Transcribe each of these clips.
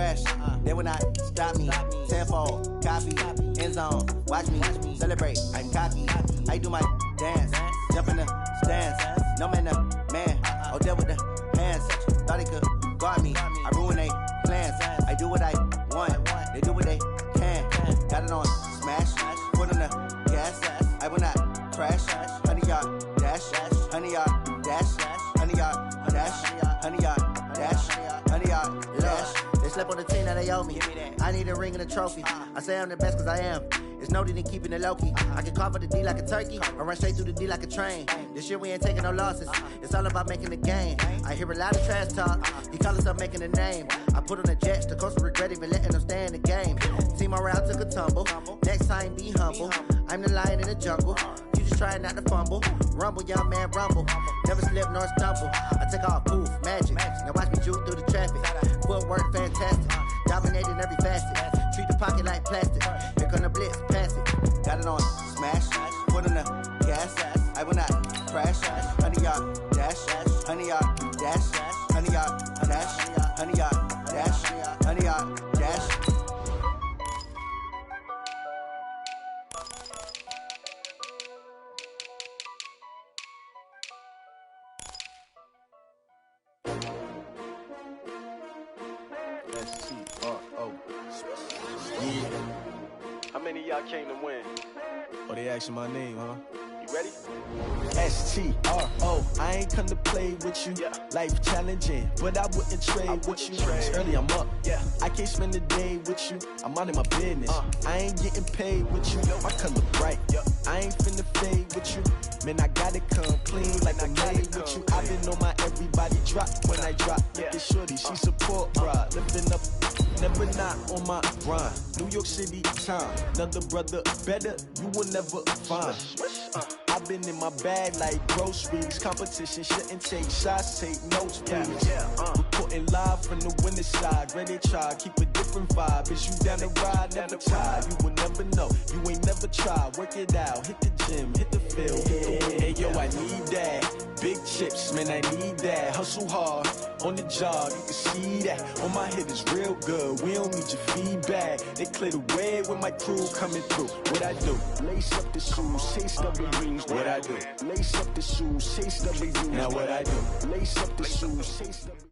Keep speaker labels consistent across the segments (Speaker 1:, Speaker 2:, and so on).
Speaker 1: crash, they will not stop me. Tenfold, copy, end zone, watch me celebrate. I'm cocky, I do my dance, jump in the stands. No man, the man, oh, deal with the hands. Thought he could guard me, I ruin they plans. I do what I want, they do what they can. Got it on smash, put on the gas. I will not crash, 100-yard dash, 100-yard dash, 100-yard dash, 100-yard dash, 100-yard dash. They slept on the team that they owe me. I need a ring and a trophy. I say I'm the best cause I am. It's no need in keeping it low-key. I can carve up the D like a turkey or run straight through the D like a train. This year we ain't taking no losses. It's all about making the game. I hear a lot of trash talk. He call himself making a name. I put on the Jets. The coach will regret even letting them stay in the game. Team morale took a tumble. Next time be humble. I'm the lion in the jungle. You just trying not to fumble. Rumble, young man, rumble. Never slip nor stumble. I take off, poof, magic. Now watch me juke through the traffic. Footwork fantastic. Dominating every facet. Treat the pocket like plastic. Here come the blitz, pass it. Got it on smash. Put in the gas. I will not crash. 100-yard dash. 100-yard dash. 100-yard dash. 100-yard dash. 100-yard dash.
Speaker 2: S-T-R-O. Yeah.
Speaker 3: How many of y'all came to win?
Speaker 2: Oh, they asking my name, huh?
Speaker 3: You ready?
Speaker 2: S-T-R-O. I ain't come to play with you.
Speaker 3: Yeah.
Speaker 2: Life challenging, but I wouldn't trade with you. It's early, I'm up.
Speaker 3: Yeah.
Speaker 2: I can't spend the day with you. I'm minding my business. I ain't getting paid with you. My color bright. I ain't finna fade with you. Man, I gotta come clean like I made with you. I've been on my everybody drop when I drop. Look at shorty, she support, bruh. Living up, never not on my grind. New York City time, another brother better, you will never find. I've been in my bag like groceries. Competition shouldn't take shots, take notes, please. Reporting live from the winning side. Ready to try, keep a different vibe. Is you down the ride, never tired. You will never know, you ain't never tried. Work it out, hit the gym, hit the field. Hey, yo, I need that. Big chips, man, I need that. Hustle hard, on the job, you can see that. On my head is real good, we don't need your feedback. They clear the way with my crew coming through. What I do? Lace up the shoes, chase W's. What I do? Lace up the shoes, chase W's. Now what I do? Lace up the shoes, chase W's.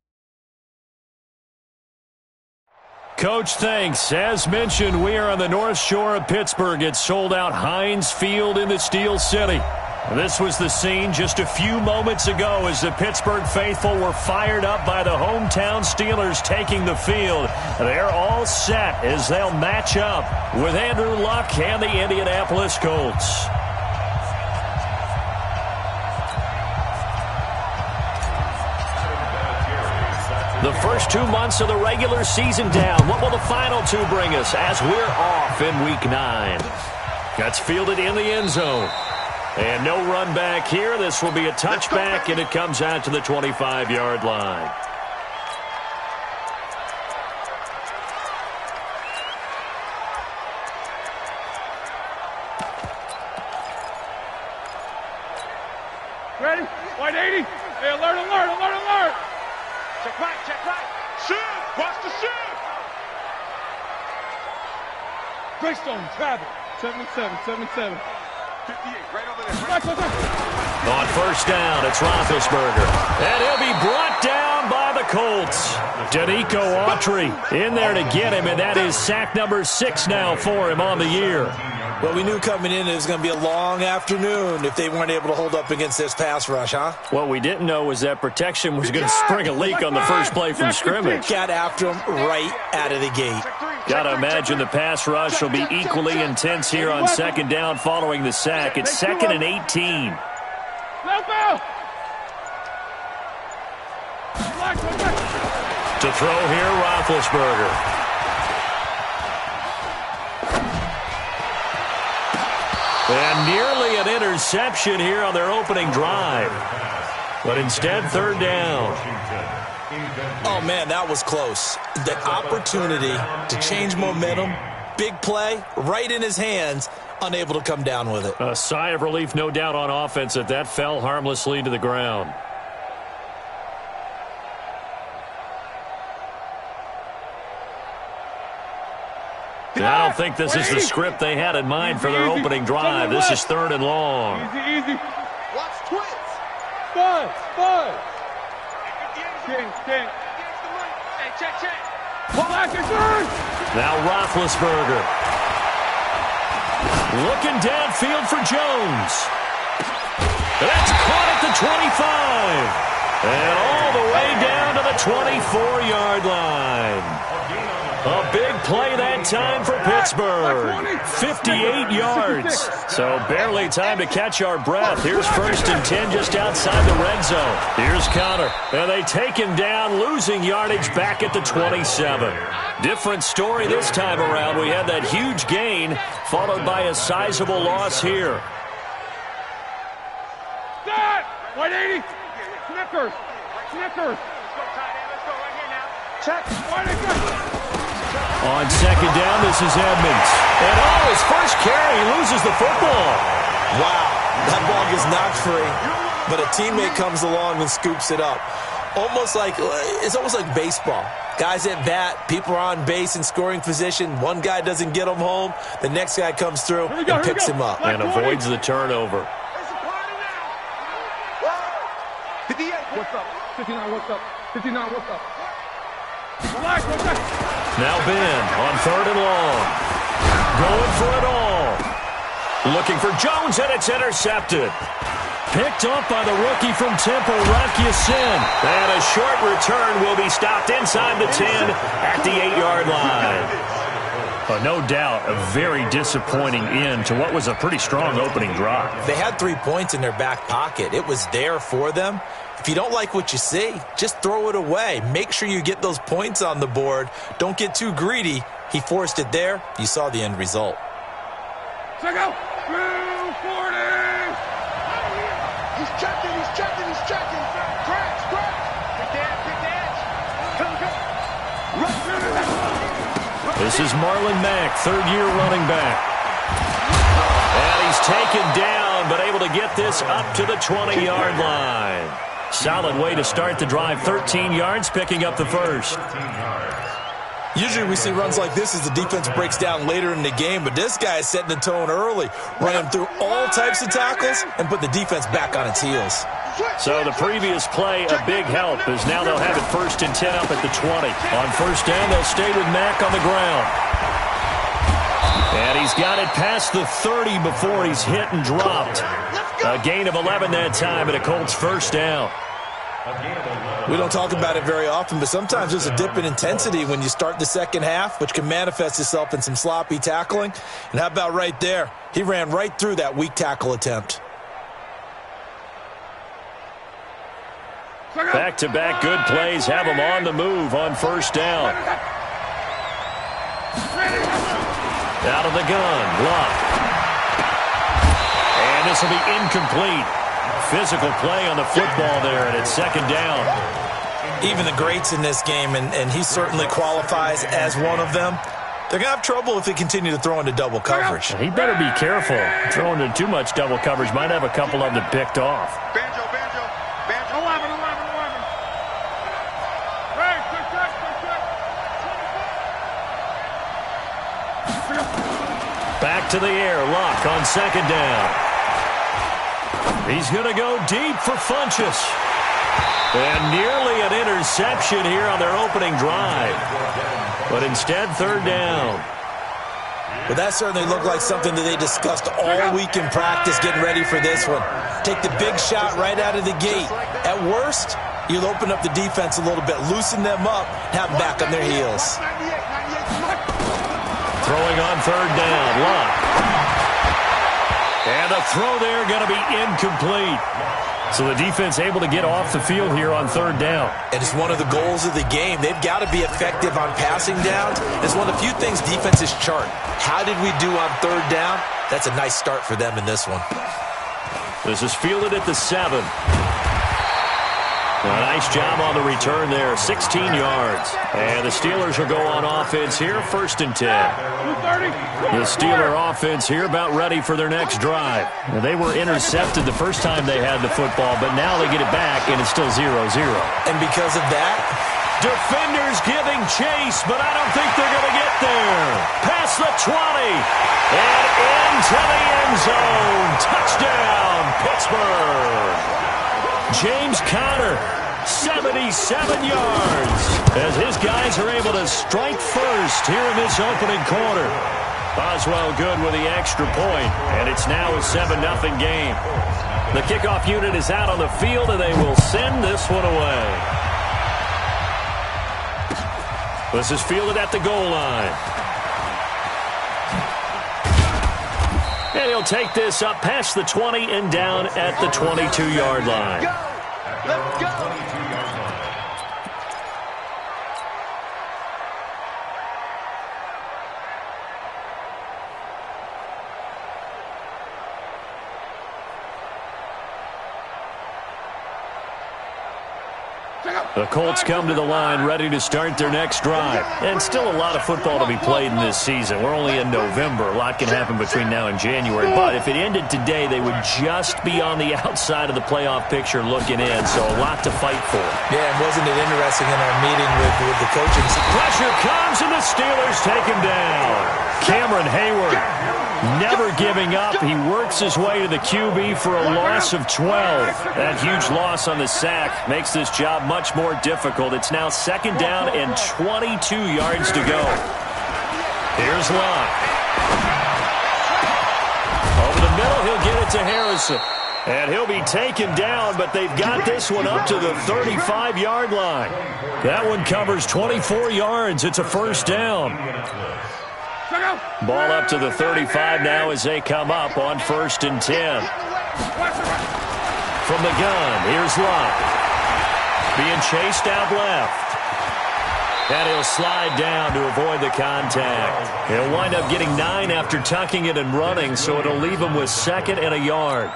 Speaker 4: Coach, thanks. As mentioned, we are on the North Shore of Pittsburgh. It's sold out Heinz Field in the Steel City. This was the scene just a few moments ago as the Pittsburgh faithful were fired up by the hometown Steelers taking the field. They're all set as they'll match up with Andrew Luck and the Indianapolis Colts. The first 2 months of the regular season down. What will the final two bring us as we're off in Week 9? That's fielded in the end zone. And no run back here. This will be a touchback, and it comes out to the 25-yard line.
Speaker 5: Ready? White 80. Hey, alert, alert, alert, alert. Check right, check right. Shoot! Watch the shoot! Greystone, travel. 77, 77. 58, right over there. Right.
Speaker 4: On first down, it's Roethlisberger. And he'll be brought down by the Colts. Danico Autry in there to get him, and that is sack number 6 now for him on the year.
Speaker 6: Well, we knew coming in it was going to be a long afternoon if they weren't able to hold up against this pass rush, huh?
Speaker 4: What we didn't know was that protection was going to spring a leak on the first play from scrimmage.
Speaker 6: Got after him right out of the gate.
Speaker 4: Got to imagine the pass rush will be equally intense here on second down following the sack. It's 2nd and 18. To throw here, Roethlisberger. And nearly an interception here on their opening drive. But instead, third down.
Speaker 6: Oh, man, that was close. The opportunity to change momentum, big play, right in his hands, unable to come down with it.
Speaker 4: A sigh of relief, no doubt, on offense that that fell harmlessly to the ground. I don't think this is the script they had in mind for their opening drive. This is 3rd and long.
Speaker 5: Easy.
Speaker 3: Watch twins.
Speaker 5: Five. King. Hey, check.
Speaker 4: Now Roethlisberger. Looking downfield for Jones. That's caught at the 25. And all the way down to the 24-yard line. A big play that time for Pittsburgh. 58 yards. So barely time to catch our breath. Here's 1st and 10 just outside the red zone. Here's Connor. And they take him down, losing yardage back at the 27. Different story this time around. We had that huge gain, followed by a sizable loss here.
Speaker 5: Start! 180. Snickers. Let's go right here now. Check.
Speaker 4: On 2nd down, this is Edmonds. And his first carry, he loses the football.
Speaker 6: Wow, that ball gets knocked free, but a teammate comes along and scoops it up. It's almost like baseball. Guys at bat, people are on base in scoring position. One guy doesn't get him home. The next guy comes through and picks him up.
Speaker 4: And avoids the turnover.
Speaker 5: What's up? 59, what's up? Relax.
Speaker 4: Now Ben on 3rd and long. Going for it all. Looking for Jones, and it's intercepted. Picked up by the rookie from Temple, Rakyasin. And a short return will be stopped inside the 10 at the 8-yard line. No doubt a very disappointing end to what was a pretty strong opening drive.
Speaker 6: They had 3 points in their back pocket. It was there for them. If you don't like what you see, just throw it away. Make sure you get those points on the board. Don't get too greedy. He forced it there. You saw the end result.
Speaker 5: Check out. 240.
Speaker 3: He's checking. Crash. Pick the edge. Come.
Speaker 4: This is Marlon Mack, 3rd-year running back. And he's taken down, but able to get this up to the 20-yard line. Solid way to start the drive. 13 yards, picking up the first.
Speaker 6: Usually we see runs like this as the defense breaks down later in the game, but this guy is setting the tone early, running through all types of tackles and put the defense back on its heels.
Speaker 4: So the previous play, a big help, as now they'll have it 1st and 10 up at the 20. On 1st down, they'll stay with Mack on the ground. And he's got it past the 30 before he's hit and dropped. A gain of 11 that time, and a Colts 1st down.
Speaker 6: We don't talk about it very often, but sometimes there's a dip in intensity when you start the second half, which can manifest itself in some sloppy tackling. And how about right there? He ran right through that weak tackle attempt.
Speaker 4: Back-to-back good plays have him on the move on 1st down. Out of the gun, Luck. And this will be incomplete. Physical play on the football there, and it's 2nd down.
Speaker 6: Even the greats in this game, and he certainly qualifies as one of them, they're going to have trouble if they continue to throw into double coverage.
Speaker 4: He better be careful. Throwing into too much double coverage might have a couple of them picked off.
Speaker 5: Banjo. 11. Hey, quick check.
Speaker 4: Back to the air, Luck on 2nd down. He's going to go deep for Funchess. And nearly an interception here on their opening drive. But instead, 3rd down.
Speaker 6: But that certainly looked like something that they discussed all week in practice getting ready for this one. Take the big shot right out of the gate. At worst, you'll open up the defense a little bit, loosen them up, have them back on their heels.
Speaker 4: Throwing on 3rd down, Luck. And the throw there going to be incomplete. So the defense able to get off the field here on 3rd down.
Speaker 6: And it's one of the goals of the game. They've got to be effective on passing downs. It's one of the few things defenses chart. How did we do on 3rd down? That's a nice start for them in this one.
Speaker 4: This is fielded at the 7. A nice job on the return there, 16 yards. And the Steelers will go on offense here, 1st and 10. The Steeler offense here about ready for their next drive. Now, they were intercepted the first time they had the football, but now they get it back, and it's still 0-0.
Speaker 6: And because of that,
Speaker 4: defenders giving chase, but I don't think they're going to get there. Pass the 20. And into the end zone. Touchdown, Pittsburgh. James Conner, 77 yards. As his guys are able to strike first here in this opening quarter. Boswell good with the extra point, and it's now a 7-0 game. The kickoff unit is out on the field, and they will send this one away. This is fielded at the goal line. And he'll take this up past the 20 and down at the 22-yard line.
Speaker 3: Let's go.
Speaker 4: The Colts come to the line ready to start their next drive. And still a lot of football to be played in this season. We're only in November. A lot can happen between now and January. But if it ended today, they would just be on the outside of the playoff picture looking in. So a lot to fight for.
Speaker 6: Yeah, and wasn't it interesting in our meeting with the coaching?
Speaker 4: Pressure comes and the Steelers take him down. Cameron Hayward never giving up. He works his way to the QB for a loss of 12. That huge loss on the sack makes this job much more difficult. It's now second down and 22 yards to go. Here's Locke. Over the middle, he'll get it to Harrison. And he'll be taken down, but they've got this one up to the 35-yard line. That one covers 24 yards. It's a first down. Ball up to the 35 now as they come up on 1st and 10. From the gun, here's Locke. Being chased out left. And he'll slide down to avoid the contact. He'll wind up getting 9 after tucking it and running, so it'll leave him with 2nd and a yard.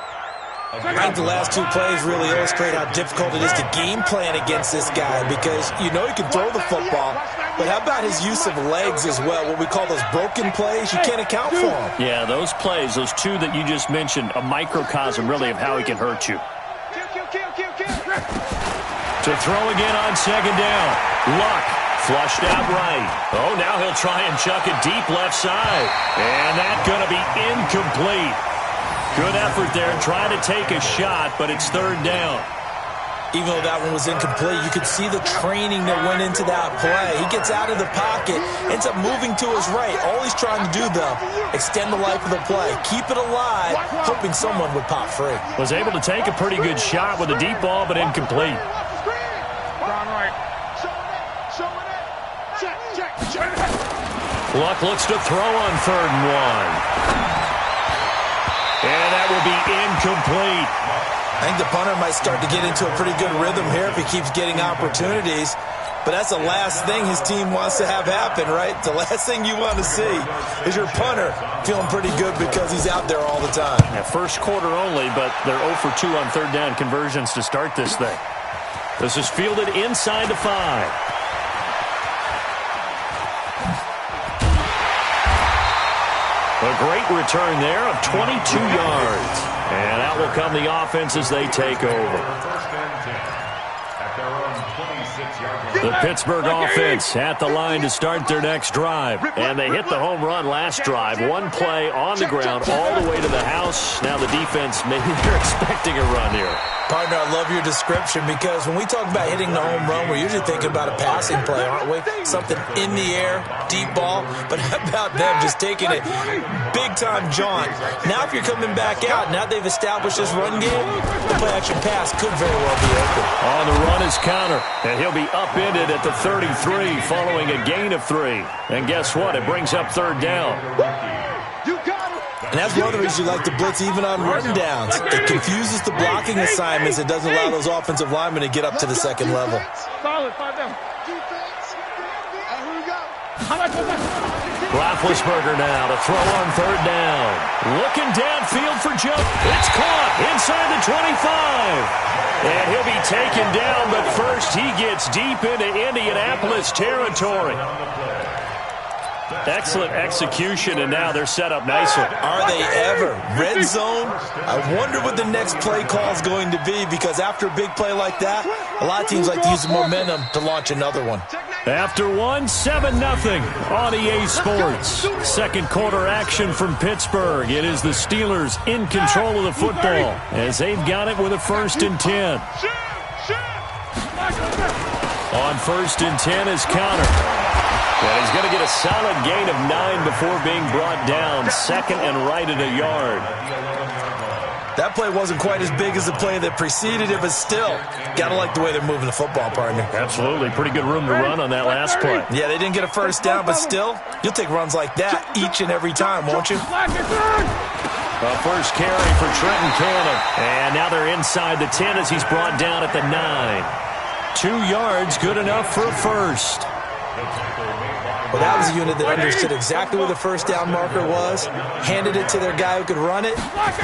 Speaker 6: I think the last 2 plays really illustrate how difficult it is to game plan against this guy because you know he can throw the football, but how about his use of legs as well, what we call those broken plays? You can't account for them.
Speaker 4: Yeah, those plays, those 2 that you just mentioned, a microcosm really of how he can hurt you. To throw again on 2nd down. Luck flushed out right. Oh, now he'll try and chuck it deep left side. And that's going to be incomplete. Good effort there, trying to take a shot, but it's 3rd down.
Speaker 6: Even though that one was incomplete, you could see the training that went into that play. He gets out of the pocket, ends up moving to his right. All he's trying to do, though, extend the life of the play. Keep it alive, hoping someone would pop free.
Speaker 4: Was able to take a pretty good shot with a deep ball, but incomplete. Luck looks to throw on 3rd and 1. And that will be incomplete.
Speaker 6: I think the punter might start to get into a pretty good rhythm here if he keeps getting opportunities. But that's the last thing his team wants to have happen, right? The last thing you want to see is your punter feeling pretty good because he's out there all the time.
Speaker 4: Yeah, first quarter only, but they're 0 for 2 on 3rd down conversions to start this thing. This is fielded inside the 5. A great return there of 22 yards. And out will come the offense as they take over. The Pittsburgh offense at the line to start their next drive. And they hit the home run last drive. 1 play on the ground all the way to the house. Now the defense, maybe they're expecting a run here.
Speaker 6: Partner, I love your description because when we talk about hitting the home run, we're usually thinking about a passing play, aren't we? Something in the air, deep ball. But how about them just taking it big-time jaunt? Now if you're coming back out, now they've established this run game, the play-action pass could very well be open.
Speaker 4: On the run is Conner, and he'll be upended at the 33 following a gain of 3. And guess what? It brings up 3rd down.
Speaker 6: And that's one of the reasons you like to blitz even on run downs. It confuses the blocking assignments. It doesn't allow those offensive linemen to get up to the 2nd level.
Speaker 5: Solid, 5 down.
Speaker 4: Roethlisberger now to throw on 3rd down. Looking downfield for Joe. It's caught inside the 25. And he'll be taken down, but first he gets deep into Indianapolis territory. Excellent execution, and now they're set up nicely.
Speaker 6: Are they ever? Red zone? I wonder what the next play call is going to be because after a big play like that, A lot of teams like to use the momentum to launch another one.
Speaker 4: After one, 7-0 on EA Sports. Second quarter action from Pittsburgh. It is the Steelers in control of the football as they've got it with a 1st and 10. On 1st and 10 is Connor. And he's going to get a solid gain of 9 before being brought down. 2nd and right at a yard.
Speaker 6: That play wasn't quite as big as the play that preceded it, but still, got to like the way they're moving the football, partner.
Speaker 4: Absolutely. Pretty good room to run on that last play.
Speaker 6: Yeah, they didn't get a 1st down, but still, you'll take runs like that each and every time, won't you?
Speaker 4: A first carry for Trenton Cannon. And now they're inside the 10 as he's brought down at the 9. 2 yards, good enough for a first.
Speaker 6: Well, that was a unit that understood exactly where the 1st down marker was, handed it to their guy who could run it,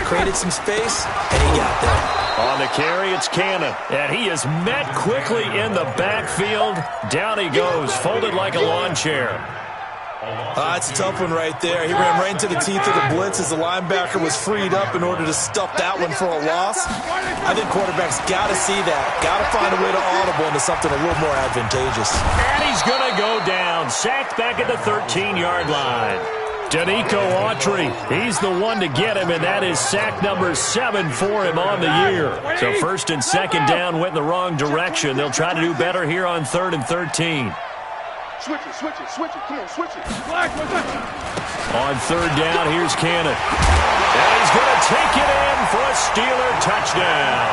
Speaker 6: created some space, and he got there.
Speaker 4: On the carry, it's Cannon, and he is met quickly in the backfield. Down he goes, folded like a lawn chair.
Speaker 6: That's a tough one right there. He ran right into the teeth of the blitz as the linebacker was freed up in order to stuff that one for a loss. I think quarterbacks got to see that. Got to find a way to audible into something a little more advantageous.
Speaker 4: And he's going to go down. Sacked back at the 13-yard line. Danico Autry, he's the one to get him, and that is sack number 7 for him on the year. So 1st and 2nd down went in the wrong direction. They'll try to do better here on 3rd and 13.
Speaker 3: Switch it. Come on, switch it.
Speaker 4: On 3rd down, here's Cannon. And he's going to take it in for a Steeler touchdown.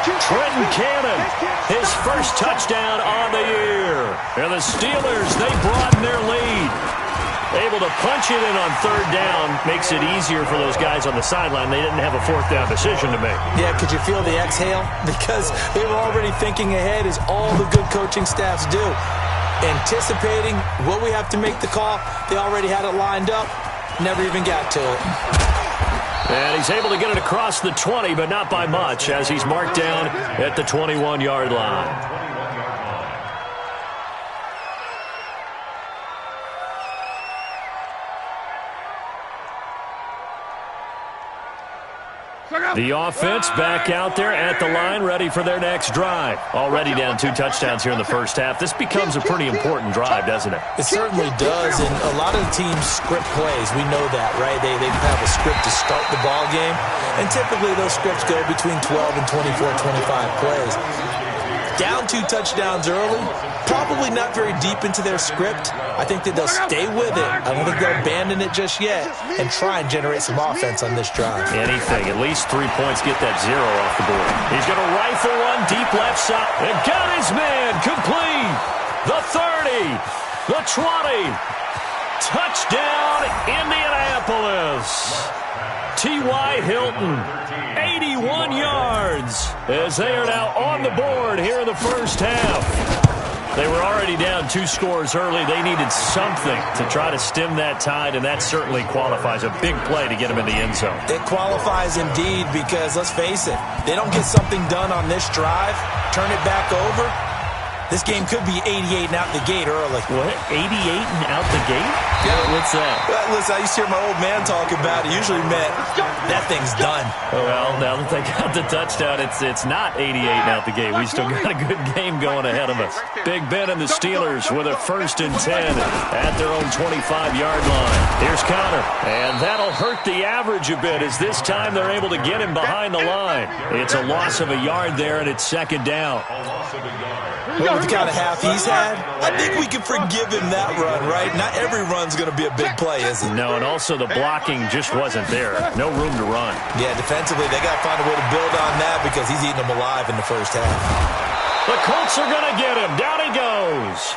Speaker 4: Trenton Cannon, his 1st touchdown on the year. And the Steelers, they broaden their lead. Able to punch it in on 3rd down makes it easier for those guys on the sideline. They didn't have a 4th down decision to make.
Speaker 6: Yeah, could you feel the exhale? Because they were already thinking ahead, as all the good coaching staffs do. Anticipating what we have to make the call. They already had it lined up. Never even got to it.
Speaker 4: And he's able to get it across the 20, but not by much, as he's marked down at the 21-yard line. The offense back out there at the line, ready for their next drive. Already down 2 touchdowns here in the first half. This becomes a pretty important drive, doesn't it?
Speaker 6: It certainly does, and a lot of the teams script plays. We know that, right? They have a script to start the ball game, and typically those scripts go between 12 and 24, 25 plays. Down 2 touchdowns early, probably not very deep into their script. I think that they'll stay with it. I don't think they'll abandon it just yet and try and generate some offense on this drive.
Speaker 4: Anything, at least 3 points, get that 0 off the board. He's going to rifle one deep left side and got his man complete. The 30, the 20, touchdown Indianapolis. T.Y. Hilton, 81 yards, as they are now on the board here in the first half. They were already down 2 scores early. They needed something to try to stem that tide, and that certainly qualifies. A big play to get them in the end zone.
Speaker 6: It qualifies indeed, because let's face it, they don't get something done on this drive, turn it back over, this game could be 88 and out the gate early.
Speaker 4: What? 88 and out the gate?
Speaker 6: Yeah.
Speaker 4: What's that?
Speaker 6: Well, listen, I used to hear my old man talk about it. Usually meant that thing's done.
Speaker 4: Well, now that they got the touchdown, it's not 88 and out the gate. We still got a good game going ahead of us. Big Ben and the Steelers with a 1st and 10 at their own 25-yard line. Here's Connor, and that'll hurt the average a bit, as this time they're able to get him behind the line. It's a loss of a yard there, and it's 2nd down.
Speaker 6: Well, with the kind of half he's had, I think we can forgive him that run, right? Not every run's going to be a big play, is it?
Speaker 4: No, and also the blocking just wasn't there. No room to run.
Speaker 6: Yeah, defensively, they got to find a way to build on that, because he's eating them alive in the first half.
Speaker 4: The Colts are going to get him. Down he goes.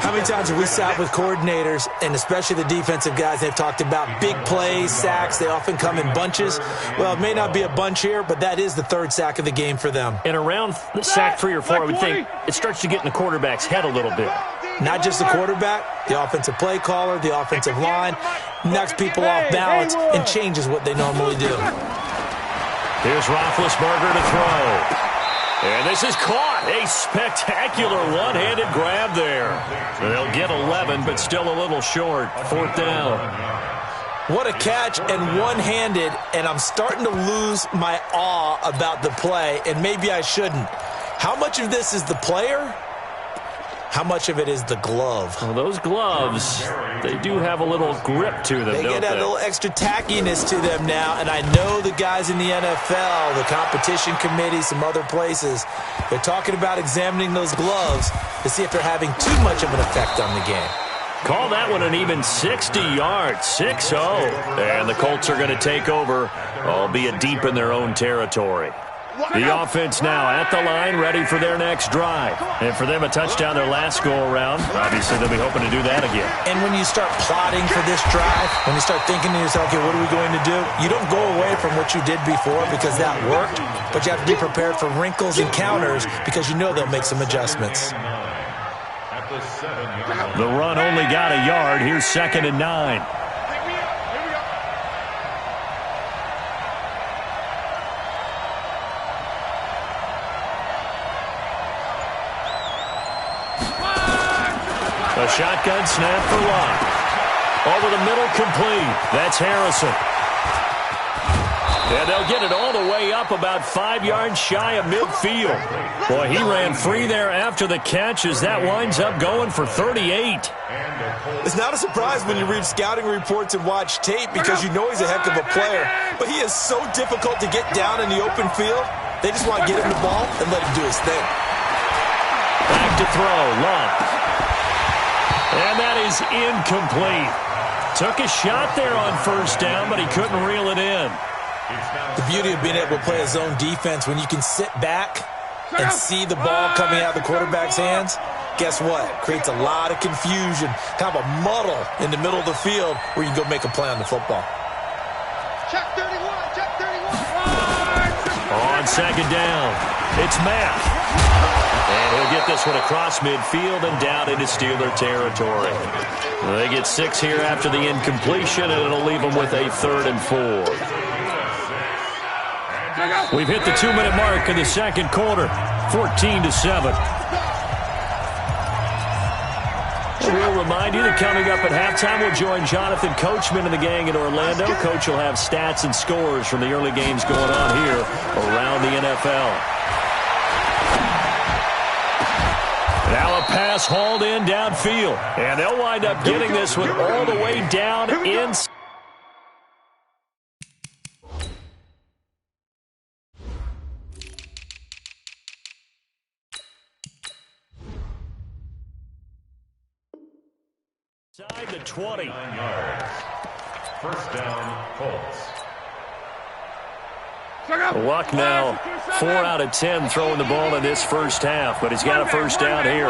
Speaker 6: How many times have we sat with coordinators, and especially the defensive guys, they've talked about big plays, sacks. They often come in bunches. Well, it may not be a bunch here, but that is the 3rd sack of the game for them.
Speaker 4: And around sack 3 or 4, I would think it starts to get in the quarterback's head a little bit.
Speaker 6: Not just the quarterback, the offensive play caller, the offensive line, knocks people off balance and changes what they normally do.
Speaker 4: Here's Roethlisberger to throw. And this is caught. A spectacular one-handed grab there. They'll get 11, but still a little short. 4th down.
Speaker 6: What a catch, and one-handed, and I'm starting to lose my awe about the play, and maybe I shouldn't. How much of this is the player? How much of it is the glove?
Speaker 4: Well, those gloves, they do have a little grip to them,
Speaker 6: They
Speaker 4: don't
Speaker 6: get that little extra tackiness to them now, and I know the guys in the NFL, the competition committee, some other places, they're talking about examining those gloves to see if they're having too much of an effect on the game.
Speaker 4: Call that one an even 60 yards, 6-0. And the Colts are going to take over, albeit deep in their own territory. The offense now at the line, ready for their next drive. And for them, a touchdown their last go-around. Obviously, they'll be hoping to do that again.
Speaker 6: And when you start plotting for this drive, when you start thinking to yourself, okay, what are we going to do? You don't go away from what you did before because that worked, but you have to be prepared for wrinkles and counters because you know they'll make some adjustments.
Speaker 4: The run only got a yard. Here's 2nd and 9. A shotgun snap for Locke. Over the middle, complete. That's Harrison. And they'll get it all the way up about 5 yards shy of midfield. Boy, he ran free there after the catch as that winds up going for 38.
Speaker 6: It's not a surprise when you read scouting reports and watch tape because you know he's a heck of a player. But he is so difficult to get down in the open field. They just want to get him the ball and let him do his thing.
Speaker 4: Back to throw, Locke. And that is incomplete. Took a shot there on first down, but he couldn't reel it in.
Speaker 6: The beauty of being able to play a zone defense when you can sit back and see the ball coming out of the quarterback's hands, guess what? Creates a lot of confusion, kind of a muddle in the middle of the field where you can go make a play on the football.
Speaker 5: Check 31, check 31.
Speaker 4: On 2nd down, it's Matt. And he'll get this one across midfield and down into Steeler territory. They get 6 here after the incompletion, and it'll leave them with a 3rd and 4. We've hit the 2-minute mark in the second quarter, 14-7. We'll remind you that coming up at halftime, we'll join Jonathan Coachman and the gang in Orlando. Coach will have stats and scores from the early games going on here around the NFL. Now a pass hauled in downfield, and they'll wind up getting this one all the way down inside. Inside the 20.
Speaker 7: 9 yards. First down, Colts.
Speaker 4: Luck now 4 out of 10 throwing the ball in this first half, but he's got a first down here.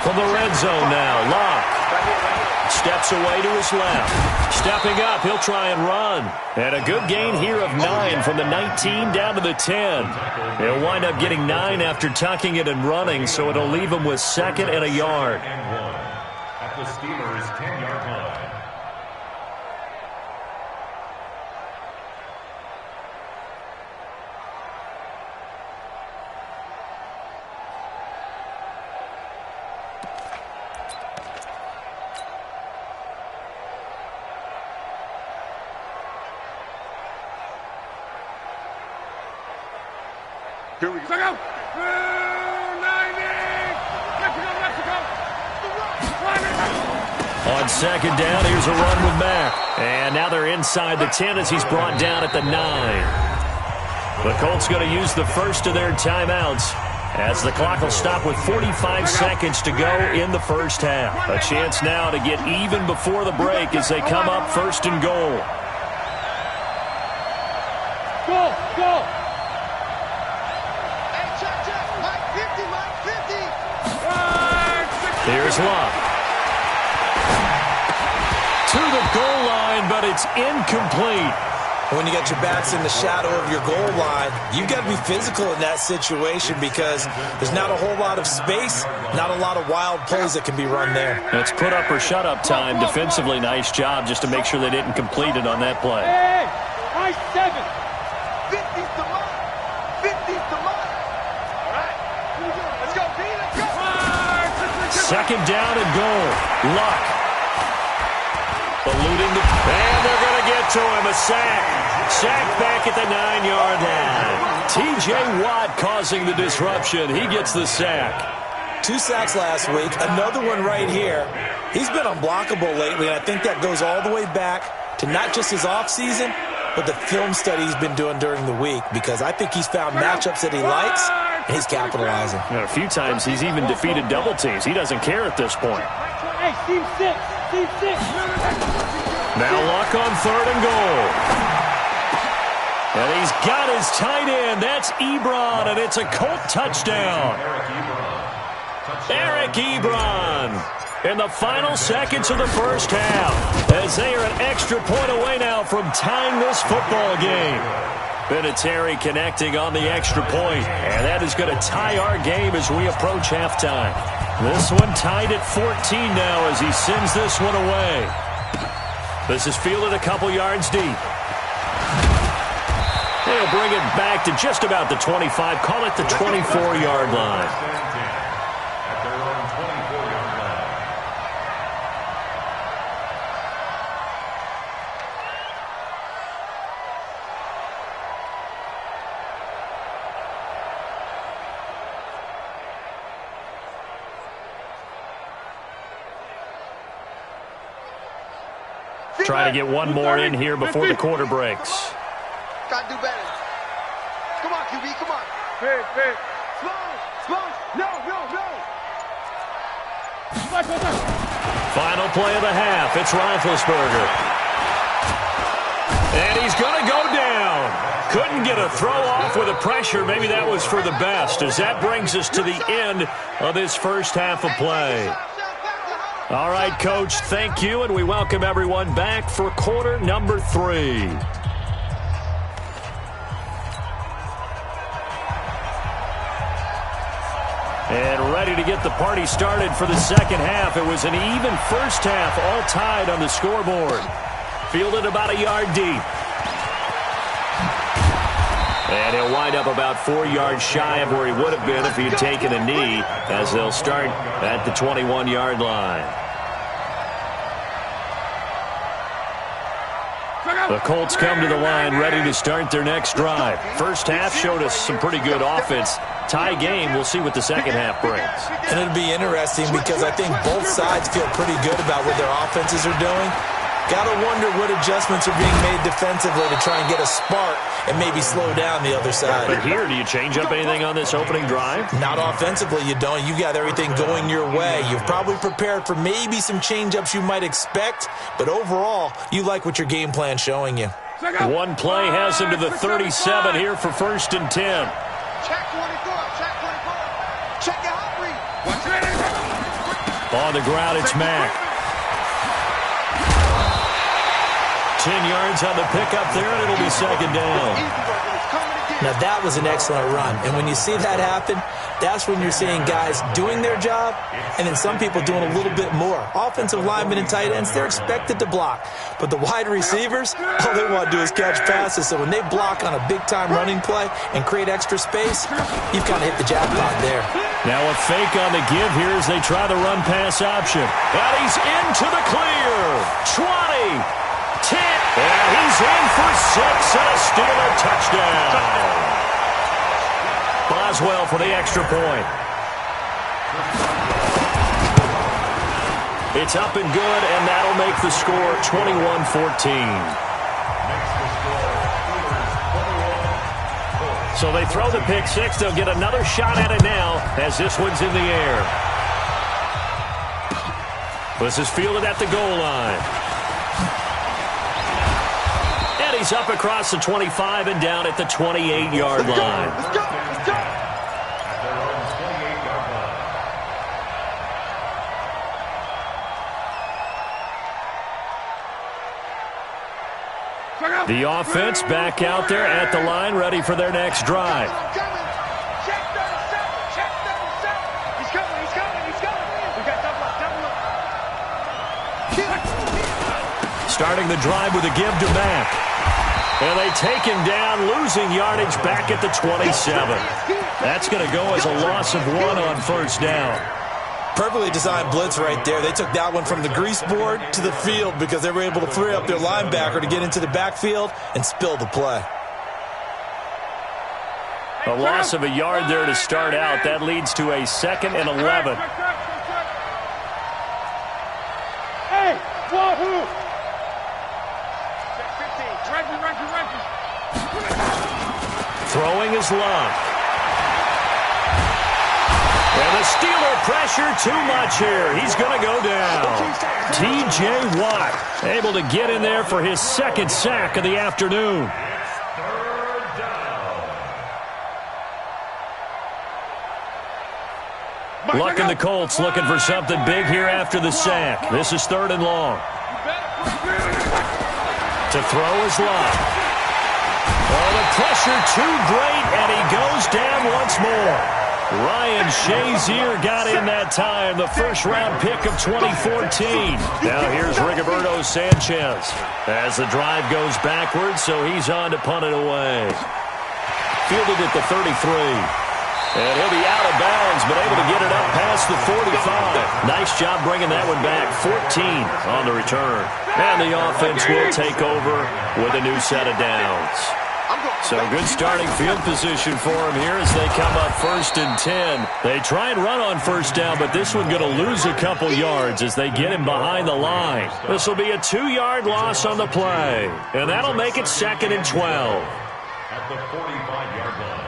Speaker 4: From the red zone now, Locke steps away to his left. Stepping up, he'll try and run. And a good gain here of 9 from the 19 down to the 10. He'll wind up getting 9 after tucking it and running, so it'll leave him with 2nd and a yard.
Speaker 7: At the Steelers' 10-yard line.
Speaker 5: Here we go. Let's go. 90. Mexico.
Speaker 4: On 2nd down, here's a run with Mack. And now they're inside the 10 as he's brought down at the 9. The Colts going to use the first of their timeouts as the clock will stop with 45 seconds to go in the first half. A chance now to get even before the break as they come up 1st and goal.
Speaker 5: Go.
Speaker 4: Here's Locke. To the goal line, but it's incomplete.
Speaker 6: When you got your backs in the shadow of your goal line, you've got to be physical in that situation because there's not a whole lot of space, not a lot of wild plays that can be run there.
Speaker 4: It's put up or shut up time. Defensively, nice job just to make sure they didn't complete it on that play.
Speaker 5: Hey, nice 7. 50's the mark. 50's the mark. All right. Let's go, B. Let's go.
Speaker 4: 2nd down and goal. Luck. Eluding the... And they're going to get it to him, a sack. Sack back at the 9-yard line. T.J. Watt causing the disruption. He gets the sack.
Speaker 6: 2 sacks last week, another one right here. He's been unblockable lately, and I think that goes all the way back to not just his offseason, but the film study he's been doing during the week, because I think he's found matchups that he likes, and he's capitalizing.
Speaker 4: A few times he's even defeated double teams. He doesn't care at this point.
Speaker 5: Hey, Steve 6. Steve 6.
Speaker 4: Now Luck on 3rd and goal. And he's got his tight end. That's Ebron, and it's a Colt touchdown. Eric Ebron in the final seconds of the first half, as they are an extra point away now from tying this football game. Vinatieri connecting on the extra point, and that is going to tie our game as we approach halftime. This one tied at 14 now as he sends this one away. This is fielded a couple yards deep. They'll bring it back to just about the 25, call it the 24-yard line. Try to get one more in here before the quarter breaks.
Speaker 3: Gotta do better. Come on, QB, come on.
Speaker 5: Big. Slow. No.
Speaker 4: Final play of the half. It's Roethlisberger. And he's going to go down. Couldn't get a throw off with the pressure. Maybe that was for the best, as that brings us to the end of this first half of play. All right, Coach, thank you, and we welcome everyone back for quarter number 3. And ready to get the party started for the second half. It was an even first half, all tied on the scoreboard. Fielded about a yard deep. And he'll wind up about 4 yards shy of where he would have been if he had taken a knee, as they'll start at the 21-yard line. The Colts come to the line ready to start their next drive. First half showed us some pretty good offense. Tie game, we'll see what the second half brings.
Speaker 6: And it'll be interesting because I think both sides feel pretty good about what their offenses are doing. Gotta wonder what adjustments are being made defensively to try and get a spark and maybe slow down the other side.
Speaker 4: But here, do you change up anything on this opening drive?
Speaker 6: Not offensively, you don't. You got everything going your way. You've probably prepared for maybe some change-ups you might expect, but overall, you like what your game plan's showing you.
Speaker 4: One play has him to the 37 here for 1st and 10.
Speaker 3: Check 24. Check your hot read.
Speaker 4: On the ground, it's Mack. 10 yards on the pickup there, and it'll be second down.
Speaker 6: Now, that was an excellent run. And when you see that happen, that's when you're seeing guys doing their job and then some people doing a little bit more. Offensive linemen and tight ends, they're expected to block. But the wide receivers, all they want to do is catch passes. So when they block on a big-time running play and create extra space, you've kind of hit the jackpot there.
Speaker 4: Now a fake on the give here as they try the run-pass option. And he's into the clear. 20. 10, and he's in for 6 and a Steeler touchdown. Boswell for the extra point. It's up and good, and that'll make the score 21-14. So they throw the pick 6. They'll get another shot at it now as this one's in the air. This is fielded at the goal line. He's up across the 25 and down at the 28-yard line.
Speaker 3: Let's go.
Speaker 4: The offense back out there at the line, ready for their next drive.
Speaker 3: Check 37. He's coming. We got double up.
Speaker 4: Starting the drive with a give to Mack. And they take him down, losing yardage back at the 27. That's going to go as a loss of 1 on first down.
Speaker 6: Perfectly designed blitz right there. They took that one from the grease board to the field because they were able to free up their linebacker to get into the backfield and spill the play.
Speaker 4: A loss of a yard there to start out. That leads to a 2nd and 11.
Speaker 5: Hey, wahoo!
Speaker 4: Throwing is Love. And the Steeler pressure too much here. He's going to go down. T.J. Watt able to get in there for his 2nd sack of the afternoon. Luck and the Colts looking for something big here after the sack. This is 3rd and long. To throw is Love. Oh, the pressure too great, and he goes down once more. Ryan Shazier got in that time, the first-round pick of 2014. Now here's Rigoberto Sanchez as the drive goes backwards, so he's on to punt it away. Fielded at the 33. And he'll be out of bounds, but able to get it up past the 45. Nice job bringing that one back. 14 on the return. And the offense will take over with a new set of downs. So good starting field position for him here as they come up 1st and 10. They try and run on 1st down, but this one going to lose a couple yards as they get him behind the line. This will be a 2-yard loss on the play. And that'll make it 2nd and 12.
Speaker 7: At the 45-yard line.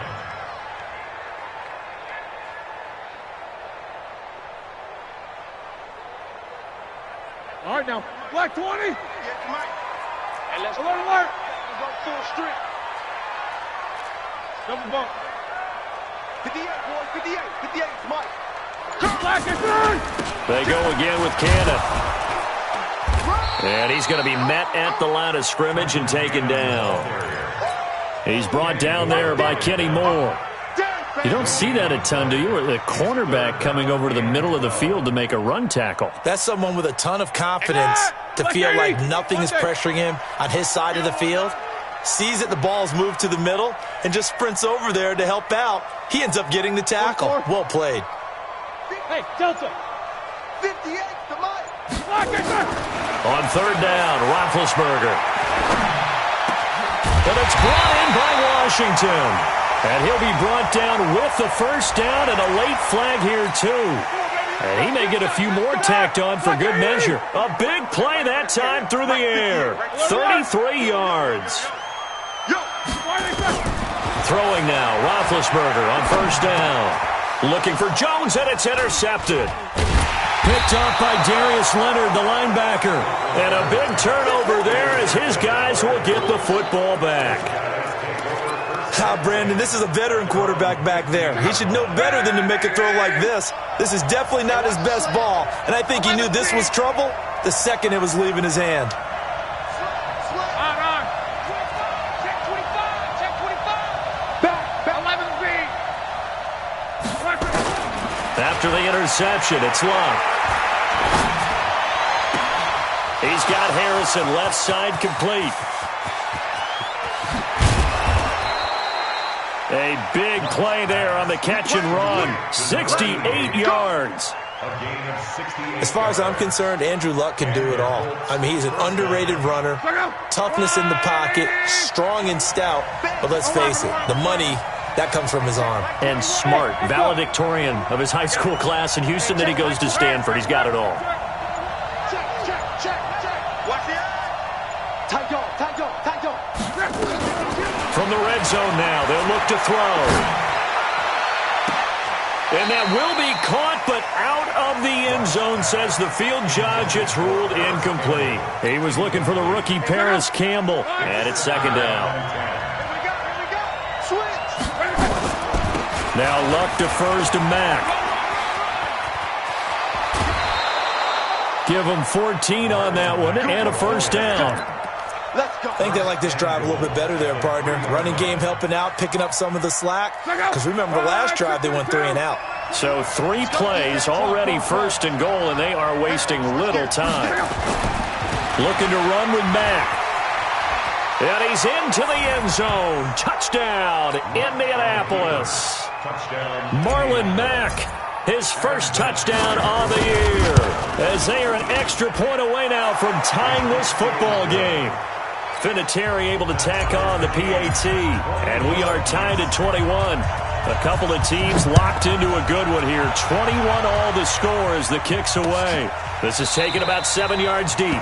Speaker 5: All right, now, black 20. Yeah, come on. Hey, let's alert. Let's go full street. Double bump. 58, boys, 58, Mike. Black is third.
Speaker 4: They go again with Cannon. And he's going to be met at the line of scrimmage and taken down. He's brought down there by Kenny Moore. You don't see that a ton, do you? Or the cornerback coming over to the middle of the field to make a run tackle.
Speaker 6: That's someone with a ton of confidence to feel like nothing is pressuring him on his side of the field. Sees that the ball's moved to the middle and just sprints over there to help out. He ends up getting the tackle. Well played.
Speaker 5: Hey, Delta. 58 to Mike.
Speaker 4: On 3rd down, Roethlisberger. And it's brought in by Washington. And he'll be brought down with the 1st down and a late flag here, too. And he may get a few more tacked on for good measure. A big play that time through the air. 33 yards. Throwing now, Roethlisberger on 1st down. Looking for Jones, and it's intercepted. Picked off by Darius Leonard, the linebacker. And a big turnover there as his guys will get the football back.
Speaker 6: Brandon, this is a veteran quarterback back there. He should know better than to make a throw like this. This is definitely not his best ball, and I think he knew this was trouble the second it was leaving his hand.
Speaker 4: After the interception, it's Love. He's got Harrison left side complete. A big play there on the catch and run. 68 yards.
Speaker 6: As far as I'm concerned, Andrew Luck can do it all. I mean, he's an underrated runner, toughness in the pocket, strong and stout. But let's face it, the money, that comes from his arm.
Speaker 4: And smart, valedictorian of his high school class in Houston, then he goes to Stanford. He's got it all. From the red zone now, they'll look to throw. And that will be caught, but out of the end zone, says the field judge. It's ruled incomplete. He was looking for the rookie Paris Campbell, and it's 2nd down. Now Luck defers to Mack. Give him 14 on that one, and a 1st down.
Speaker 6: I think they like this drive a little bit better there, partner. Running game helping out, picking up some of the slack. Because remember, the last drive, they went 3 and out.
Speaker 4: So 3 plays, already 1st and goal, and they are wasting little time. Looking to run with Mack. And he's into the end zone. Touchdown, Indianapolis. Marlon Mack his first touchdown on the year, as they are an extra point away now from tying this football game. Vinatieri able to tack on the PAT, and we are tied at 21. A couple of teams locked into a good one here. 21 all the score as the kick's away. This is taken about 7 yards deep.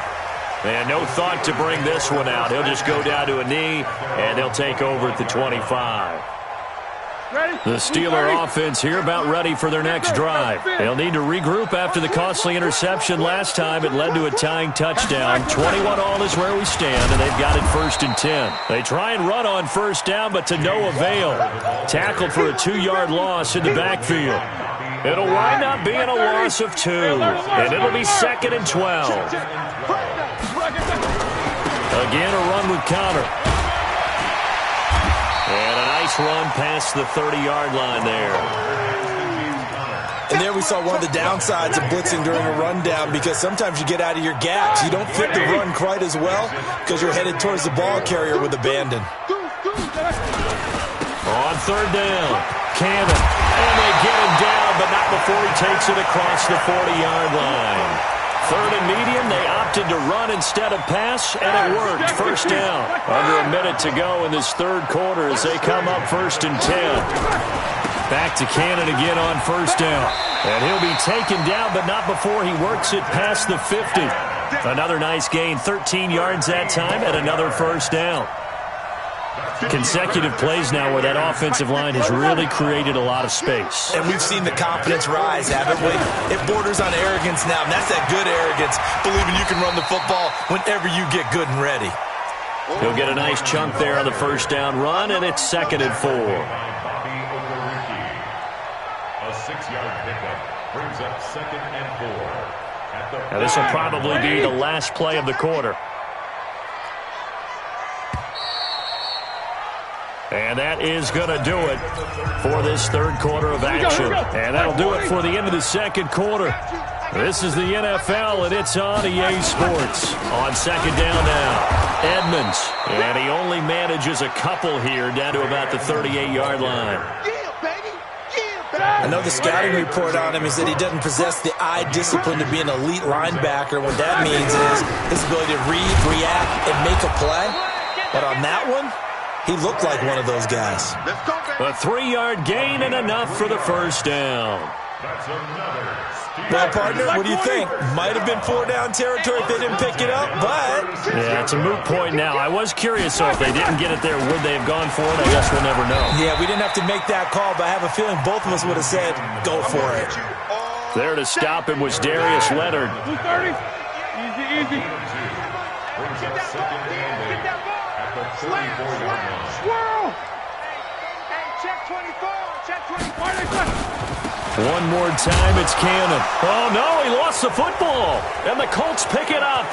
Speaker 4: And no thought to bring this one out. He'll just go down to a knee, and they'll take over at the 25. The Steeler offense here about ready for their next drive. They'll need to regroup after the costly interception last time. It led to a tying touchdown. 21 all is where we stand, and they've got it 1st and 10. They try and run on 1st down, but to no avail. Tackled for a 2-yard loss in the backfield. It'll wind up being a loss of 2, and it'll be 2nd and 12. Again, a run with Connor. And a nice run past the 30-yard line there.
Speaker 6: And there we saw one of the downsides of blitzing during a rundown, because sometimes you get out of your gaps. You don't fit the run quite as well because you're headed towards the ball carrier with abandon.
Speaker 4: On 3rd down, Cannon. And they get him down, but not before he takes it across the 40-yard line. 3rd and medium, they opted to run instead of pass, and it worked. 1st down. Under a minute to go in this 3rd quarter as they come up 1st and 10. Back to Cannon again on 1st down. And he'll be taken down, but not before he works it past the 50. Another nice gain, 13 yards that time, and another 1st down. Consecutive plays now where that offensive line has really created a lot of space.
Speaker 6: And we've seen the confidence rise, haven't we? It borders on arrogance now, and that's that good arrogance, believing you can run the football whenever you get good and ready.
Speaker 4: He'll get a nice chunk there on the 1st down run, and it's 2nd and 4.
Speaker 7: A 6-yard pickup brings up 2nd and 4.
Speaker 4: Now this will probably be the last play of the quarter. And that is going to do it for this 3rd quarter of action. And that'll do it for the end of the 2nd quarter. This is the NFL, and it's on EA Sports. On 2nd down now, Edmonds. And he only manages a couple here down to about the 38-yard line.
Speaker 6: I know the scouting report on him is that he doesn't possess the eye discipline to be an elite linebacker. What that means is his ability to read, react, and make a play. But on that one, he looked like one of those guys.
Speaker 4: A 3-yard gain and enough for the 1st down.
Speaker 6: Well, partner, what do you think? Might have been 4-down territory if they didn't pick it up, but...
Speaker 4: Yeah, it's a moot point now. I was curious, so if they didn't get it there, would they have gone for it? I guess we'll never know.
Speaker 6: Yeah, we didn't have to make that call, but I have a feeling both of us would have said, go for it.
Speaker 4: There to stop him was Darius Leonard.
Speaker 5: 230. Easy. Swirl! Hey, check 24. Check 24.
Speaker 4: One more time, it's Cannon. Oh, no, he lost the football. And the Colts pick it up.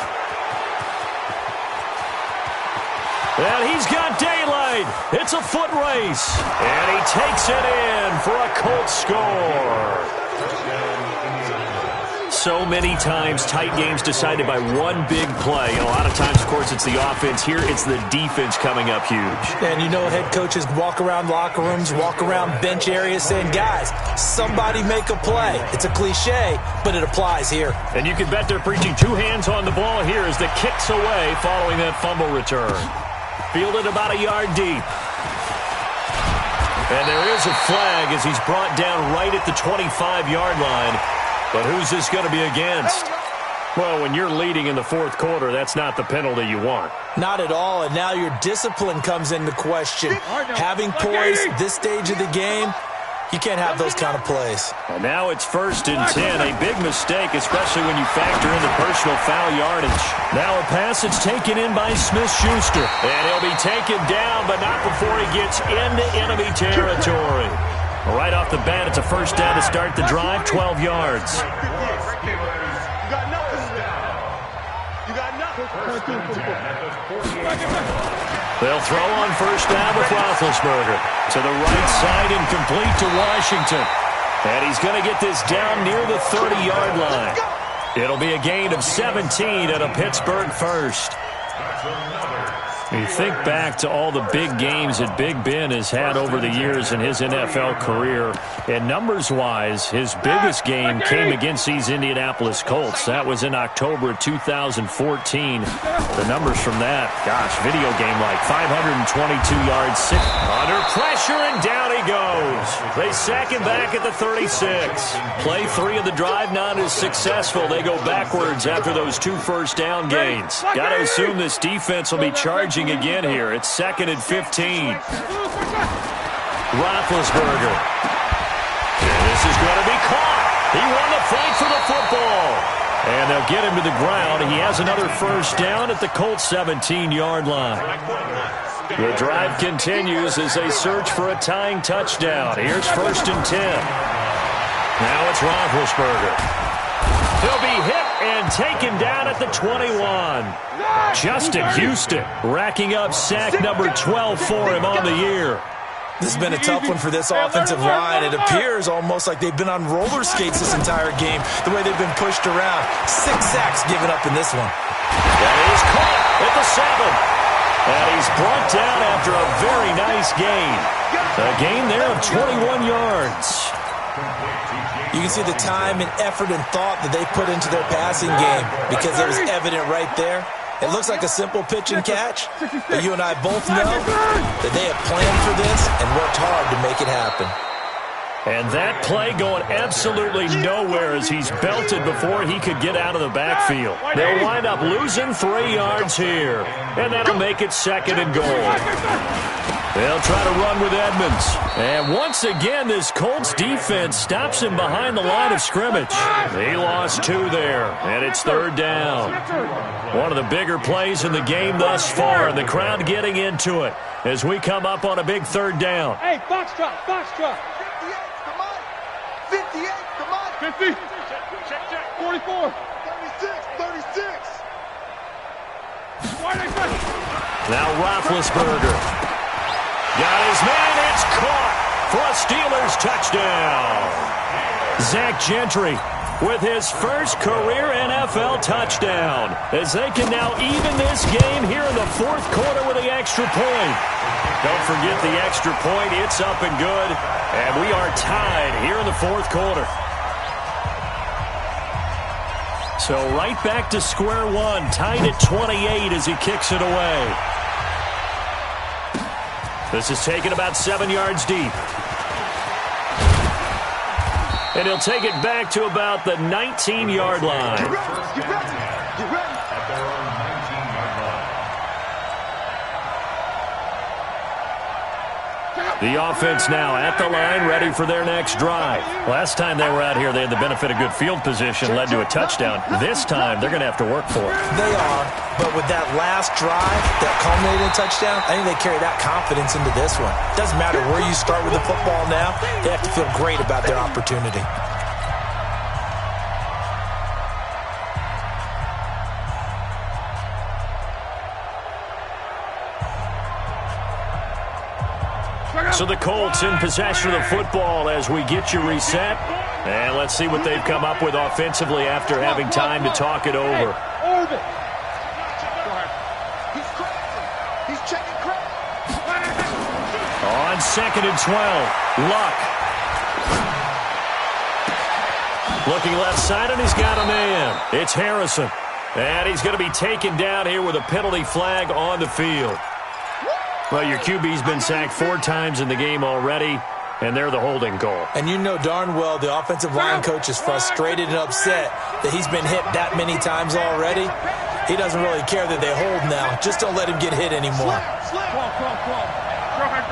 Speaker 4: And he's got daylight. It's a foot race. And he takes it in for a Colts score. So many times, tight games decided by one big play. And a lot of times, of course, it's the offense. Here, it's the defense coming up huge.
Speaker 6: And you know head coaches walk around locker rooms, walk around bench areas saying, guys, somebody make a play. It's a cliche, but it applies here.
Speaker 4: And you can bet they're preaching 2 hands on the ball here as the kick's away following that fumble return. Fielded about a yard deep. And there is a flag as he's brought down right at the 25-yard line. But who's this going to be against? Well, when you're leading in the 4th quarter, that's not the penalty you want.
Speaker 6: Not at all, and now your discipline comes into question. Having poise this stage of the game, you can't have those kind of plays.
Speaker 4: And now it's 1st and 10, a big mistake, especially when you factor in the personal foul yardage. Now a pass that's taken in by Smith-Schuster. And he'll be taken down, but not before he gets into enemy territory. Right off the bat, it's a 1st down to start the drive, 12 yards. They'll throw on 1st down with Roethlisberger. To the right side and complete to Washington. And he's going to get this down near the 30-yard line. It'll be a gain of 17 and a Pittsburgh 1st. You think back to all the big games that Big Ben has had over the years in his NFL career, and numbers-wise, his biggest game came against these Indianapolis Colts. That was in October of 2014. The numbers from that, gosh, video game-like, 522 yards, 6 under pressure, and down he goes. They sack him back at the 36. Play 3 of the drive not as successful. They go backwards after those 2 first-down gains. Got to assume this defense will be charging again here. It's 2nd and 15. Roethlisberger. And this is going to be caught. He won the fight for the football. And they'll get him to the ground. He has another first down at the Colts 17-yard line. The drive continues as they search for a tying touchdown. Here's 1st and 10. Now it's Roethlisberger. He'll be hit and taken down at the 21. Justin Houston racking up sack number 12 for him on the year.
Speaker 6: This has been a tough one for this offensive line. It appears almost like they've been on roller skates this entire game, the way they've been pushed around. 6 sacks given up in this one.
Speaker 4: That is caught at the 7. And he's brought down after a very nice gain. A gain there of 21 yards.
Speaker 6: You can see the time and effort and thought that they put into their passing game because it was evident right there. It looks like a simple pitch and catch, but you and I both know that they have planned for this and worked hard to make it happen.
Speaker 4: And that play going absolutely nowhere as he's belted before he could get out of the backfield. They'll wind up losing 3 yards here, and that'll make it 2nd and goal. They'll try to run with Edmonds. And once again, this Colts defense stops him behind the line of scrimmage. He lost 2 there, and it's 3rd down. One of the bigger plays in the game thus far, and the crowd getting into it as we come up on a big 3rd down.
Speaker 5: Hey, box drop, box drop.
Speaker 3: 58, come on.
Speaker 5: 50. Check. 44.
Speaker 3: 36.
Speaker 4: Now Roethlisberger. Got his man, it's caught for a Steelers touchdown. Zach Gentry with his first career NFL touchdown as they can now even this game here in the 4th quarter with the extra point. Don't forget the extra point, it's up and good, and we are tied here in the 4th quarter. So right back to square one, tied at 28 as he kicks it away. This is taken about 7 yards deep. And he'll take it back to about the 19-yard line.
Speaker 3: Get ready.
Speaker 7: At their own 19-yard line.
Speaker 4: The offense now at the line, ready for their next drive. Last time they were out here, they had the benefit of good field position, led to a touchdown. This time, they're going to have to work for it.
Speaker 6: They are, but with that last drive that culminated in a touchdown, I think they carry that confidence into this one. Doesn't matter where you start with the football now, they have to feel great about their opportunity.
Speaker 4: So the Colts in possession of the football as we get you reset. And let's see what they've come up with offensively after having time to talk it over.
Speaker 5: Orbit.
Speaker 3: He's checking credit.
Speaker 4: On 2nd and 12, Luck. Looking left side, and he's got a man. It's Harrison. And he's going to be taken down here with a penalty flag on the field. Well, your QB's been sacked 4 times in the game already, and they're the holding goal.
Speaker 6: And you know darn well the offensive line coach is frustrated and upset that he's been hit that many times already. He doesn't really care that they hold now. Just don't let him get hit anymore.
Speaker 5: Come on. Go ahead.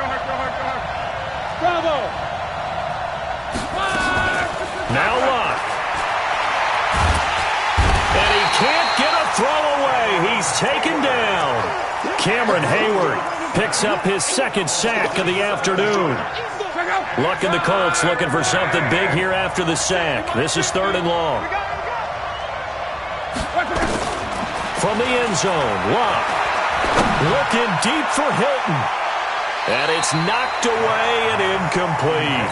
Speaker 5: Bravo.
Speaker 4: Now Luck. And he can't get a throw away. He's taken down. Cameron Hayward picks up his 2nd sack of the afternoon. Luck and the Colts looking for something big here after the sack. This is 3rd and long. From the end zone, Luck looking deep for Hilton. And it's knocked away and incomplete.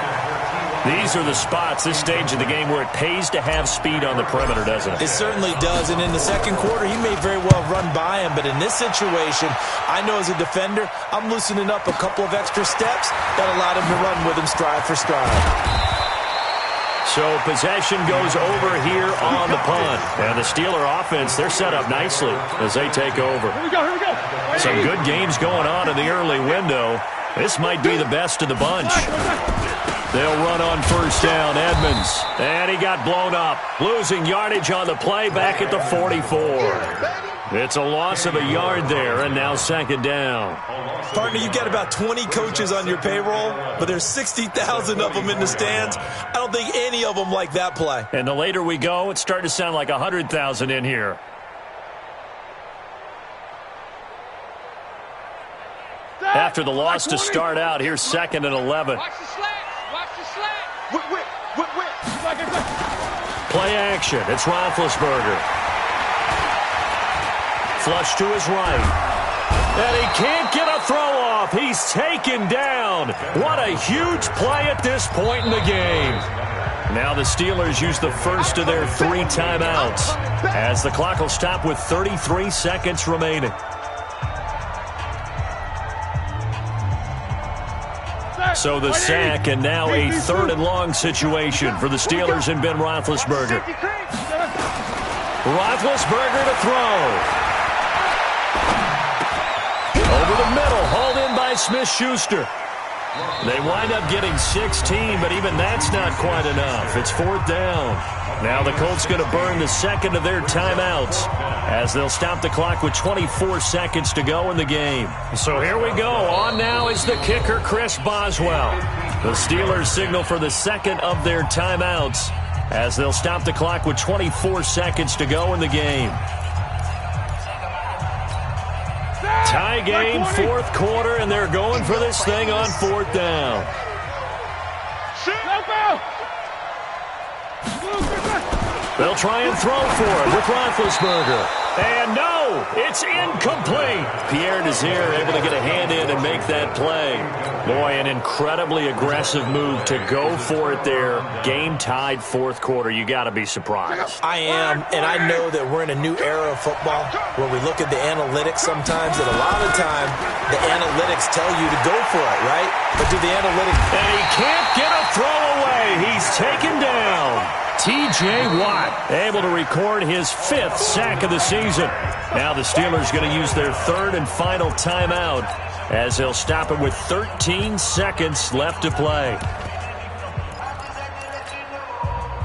Speaker 4: These are the spots, this stage of the game, where it pays to have speed on the perimeter, doesn't it?
Speaker 6: It certainly does, and in the second quarter, he may very well run by him, but in this situation, I know as a defender, I'm loosening up a couple of extra steps that allowed him to run with him stride for stride.
Speaker 4: So possession goes over here on the punt. And the Steeler offense, they're set up nicely as they take over.
Speaker 5: Here we go, here we go.
Speaker 4: Some good games going on in the early window. This might be the best of the bunch. They'll run on first down, Edmonds. And he got blown up. Losing yardage on the play back at the 44. It's a loss of a yard there, and now second down.
Speaker 6: Partner, you've got about 20 coaches on your payroll, but there's 60,000 of them in the stands. I don't think any of them like that play.
Speaker 4: And the later we go, it's starting to sound like 100,000 in here. After the loss to start out, here's second and 11.
Speaker 5: Watch the slats. Watch the slats.
Speaker 3: Whip.
Speaker 4: Play action. It's Roethlisberger. Flush to his right. And he can't get a throw off. He's taken down. What a huge play at this point in the game. Now the Steelers use the first of their 3 timeouts as the clock will stop with 33 seconds remaining. So the sack, and now a 3rd and long situation for the Steelers and Ben Roethlisberger. Roethlisberger to throw. Over the middle, hauled in by Smith-Schuster. They wind up getting 16, but even that's not quite enough. It's 4th down. Now the Colts going to burn the second of their timeouts as they'll stop the clock with 24 seconds to go in the game. So here we go. On now is the kicker, Chris Boswell. The Steelers signal for the second of their timeouts as they'll stop the clock with 24 seconds to go in the game. Tie game, 4th quarter, and they're going for this thing on 4th down. They'll try and throw for it with Roethlisberger. And no, it's incomplete. Pierre Desir able to get a hand in and make that play. Boy, an incredibly aggressive move to go for it there. Game tied 4th quarter. You got to be surprised.
Speaker 6: I am, and I know that we're in a new era of football where we look at the analytics sometimes, and a lot of time the analytics tell you to go for it, right? But do the analytics...
Speaker 4: And he can't get a throw away. He's taken down. T.J. Watt able to record his 5th sack of the season. Now the Steelers going to use their 3rd and final timeout as they'll stop it with 13 seconds left to play.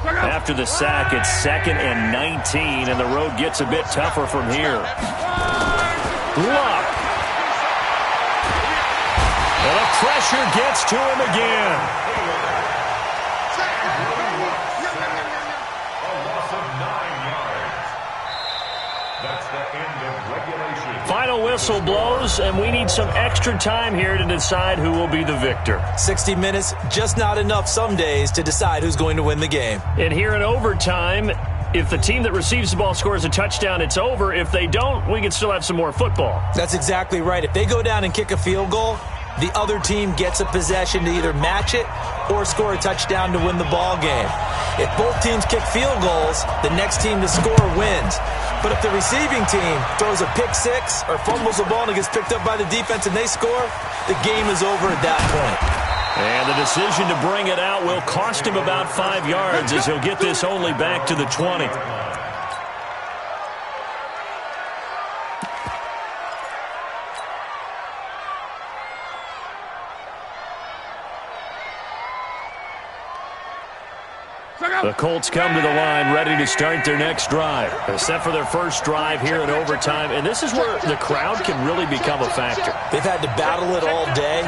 Speaker 4: After the sack, it's 2nd and 19, and the road gets a bit tougher from here. Luck. And the pressure gets to him again. Final whistle blows, and we need some extra time here to decide who will be the victor.
Speaker 6: 60 minutes, just not enough some days to decide who's going to win the game.
Speaker 4: And here in overtime, if the team that receives the ball scores a touchdown, it's over. If they don't, we can still have some more football.
Speaker 6: That's exactly right. If they go down and kick a field goal, the other team gets a possession to either match it or score a touchdown to win the ball game. If both teams kick field goals, the next team to score wins. But if the receiving team throws a pick six or fumbles the ball and it gets picked up by the defense and they score, the game is over at that point.
Speaker 4: And the decision to bring it out will cost him about 5 yards as he'll get this only back to the 20. The Colts come to the line ready to start their next drive. They're set for their first drive here in overtime, and this is where the crowd can really become a factor.
Speaker 6: They've had to battle it all day,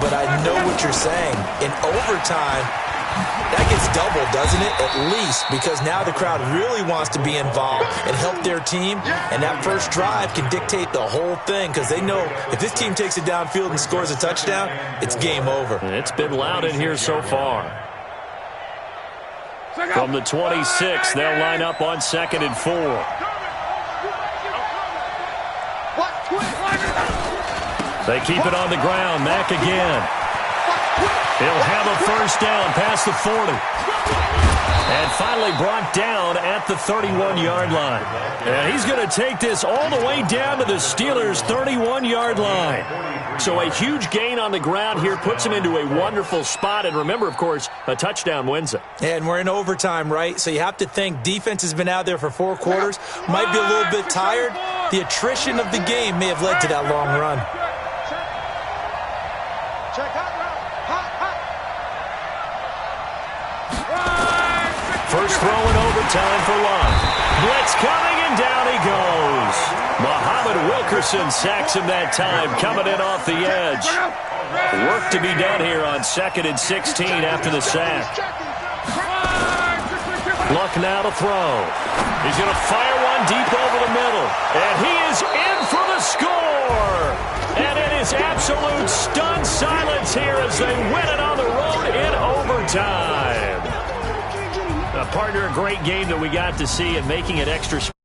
Speaker 6: but I know what you're saying. In overtime, that gets doubled, doesn't it? At least, because now the crowd really wants to be involved and help their team, and that first drive can dictate the whole thing because they know if this team takes it downfield and scores a touchdown, it's game over.
Speaker 4: And it's been loud in here so far. From the 26, they'll line up on 2nd and 4. They keep it on the ground. Mack again. He'll have a first down past the 40. And finally brought down at the 31-yard line. And he's going to take this all the way down to the Steelers' 31-yard line. So a huge gain on the ground here puts him into a wonderful spot. And remember, of course, a touchdown wins it.
Speaker 6: And we're in overtime, right? So you have to think defense has been out there for 4 quarters. Might be a little bit tired. The attrition of the game may have led to that long run.
Speaker 4: First throw in overtime for Love. Blitz coming, and down he goes. Muhammad Wilkerson sacks him that time, coming in off the edge. Work to be done here on 2nd and 16 after the sack. Luck now to throw. He's going to fire one deep over the middle. And he is in for the score. And it is absolute stunned silence here as they win it on the road in overtime. Partner, a great game that we got to see and making it extra special.